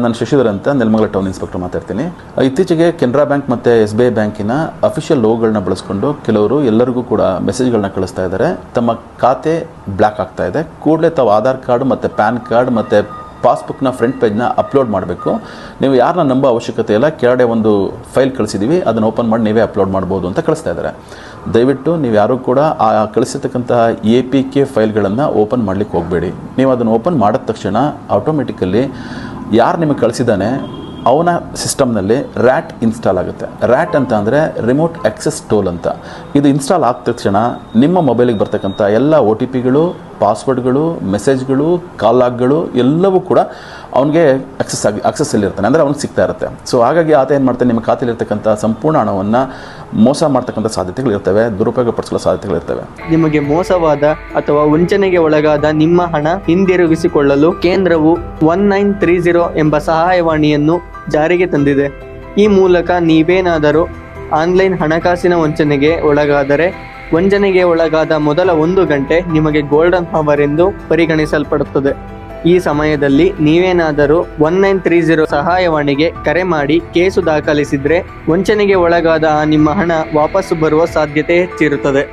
ನಾನು ಶಶಿಧರ್ ಅಂತ Nelamangala town inspector ಮಾತಾಡ್ತೀನಿ. ಇತ್ತೀಚೆಗೆ ಕೆನರಾ ಬ್ಯಾಂಕ್ ಮತ್ತು SBI ಬ್ಯಾಂಕಿನ ಅಫಿಷಿಯಲ್ ಲೋಗೋಗಳನ್ನ ಬಳಸ್ಕೊಂಡು ಕೆಲವರು ಎಲ್ಲರಿಗೂ ಕೂಡ ಮೆಸೇಜ್ಗಳನ್ನ ಕಳಿಸ್ತಾ ಇದ್ದಾರೆ. ತಮ್ಮ ಖಾತೆ ಬ್ಲ್ಯಾಕ್ ಆಗ್ತಾ ಇದೆ, ಕೂಡಲೇ ತಾವು ಆಧಾರ್ ಕಾರ್ಡ್ ಮತ್ತು ಪ್ಯಾನ್ ಕಾರ್ಡ್ ಮತ್ತು ಪಾಸ್ಬುಕ್ನ ಫ್ರಂಟ್ ಪೇಜ್ನ ಅಪ್ಲೋಡ್ ಮಾಡಬೇಕು. ನೀವು ಯಾರನ್ನ ನಂಬೋ ಅವಶ್ಯಕತೆ ಇಲ್ಲ, ಕೆಳಗಡೆ ಒಂದು ಫೈಲ್ ಕಳಿಸಿದ್ದೀವಿ, ಅದನ್ನು ಓಪನ್ ಮಾಡಿ ನೀವೇ ಅಪ್ಲೋಡ್ ಮಾಡ್ಬೋದು ಅಂತ ಕಳಿಸ್ತಾ ಇದ್ದಾರೆ. ದಯವಿಟ್ಟು ನೀವು ಯಾರೂ ಕೂಡ ಆ ಕಳಿಸಿರ್ತಕ್ಕಂತಹ APK ಫೈಲ್ಗಳನ್ನು ಓಪನ್ ಮಾಡಲಿಕ್ಕೆ ಹೋಗಬೇಡಿ. ನೀವು ಅದನ್ನು ಓಪನ್ ಮಾಡಿದ ತಕ್ಷಣ ಆಟೋಮೆಟಿಕಲಿ ಯಾರು ನಿಮಗೆ ಕಳಿಸಿದ್ದಾನೆ ಅವನ ಸಿಸ್ಟಮ್ನಲ್ಲಿ RAT ಇನ್ಸ್ಟಾಲ್ ಆಗುತ್ತೆ. RAT ಅಂತ ಅಂದರೆ ರಿಮೋಟ್ ಆಕ್ಸೆಸ್ ಟೂಲ್ ಅಂತ. ಇದು ಇನ್ಸ್ಟಾಲ್ ಆದ ತಕ್ಷಣ ನಿಮ್ಮ ಮೊಬೈಲಿಗೆ ಬರ್ತಕ್ಕಂಥ ಎಲ್ಲ OTPಗಳು, ಪಾಸ್ವರ್ಡ್ಗಳು, ಮೆಸೇಜ್ಗಳು, ಕಾಲ್ ಲಾಗ್ಗಳು ಎಲ್ಲವೂ ಕೂಡ ಅವನಿಗೆ ಆಕ್ಸೆಸ್ಸಲ್ಲಿರ್ತಾನೆ, ಅಂದರೆ ಅವ್ನಿಗೆ ಸಿಗ್ತಾ ಇರುತ್ತೆ. ಸೊ ಹಾಗಾಗಿ ಆತ ಏನು ಮಾಡ್ತಾನೆ, ನಿಮ್ಮ ಖಾತೆಯಲ್ಲಿರ್ತಕ್ಕಂಥ ಸಂಪೂರ್ಣ ಹಣವನ್ನು ಮೋಸ ಮಾಡ್ತಕ್ಕಂಥ ಸಾಧ್ಯತೆಗಳಿರ್ತವೆ, ದುರುಪಯೋಗ ಪಡಿಸೋ ಸಾಧ್ಯತೆಗಳಿರ್ತವೆ. ನಿಮಗೆ ಮೋಸವಾದ ಅಥವಾ ವಂಚನೆಗೆ ಒಳಗಾದ ನಿಮ್ಮ ಹಣ ಹಿಂದಿರುಗಿಸಿಕೊಳ್ಳಲು ಕೇಂದ್ರವು 1930 ಎಂಬ ಸಹಾಯವಾಣಿಯನ್ನು ಜಾರಿಗೆ ತಂದಿದೆ. ಈ ಮೂಲಕ ನೀವೇನಾದರೂ ಆನ್ಲೈನ್ ಹಣಕಾಸಿನ ವಂಚನೆಗೆ ಒಳಗಾದರೆ ವಂಚನೆಗೆ ಒಳಗಾದ ಮೊದಲ 1 ಗಂಟೆ ನಿಮಗೆ ಗೋಲ್ಡನ್ ಅವರ್ ಎಂದು ಪರಿಗಣಿಸಲ್ಪಡುತ್ತದೆ. ಈ ಸಮಯದಲ್ಲಿ ನೀವೇನಾದರೂ 1930 ಸಹಾಯವಾಣಿಗೆ ಕರೆ ಮಾಡಿ ಕೇಸು ದಾಖಲಿಸಿದ್ರೆ ವಂಚನೆಗೆ ಒಳಗಾದ ನಿಮ್ಮ ಹಣ ವಾಪಸ್ಸು ಬರುವ ಸಾಧ್ಯತೆ ಹೆಚ್ಚಿರುತ್ತದೆ.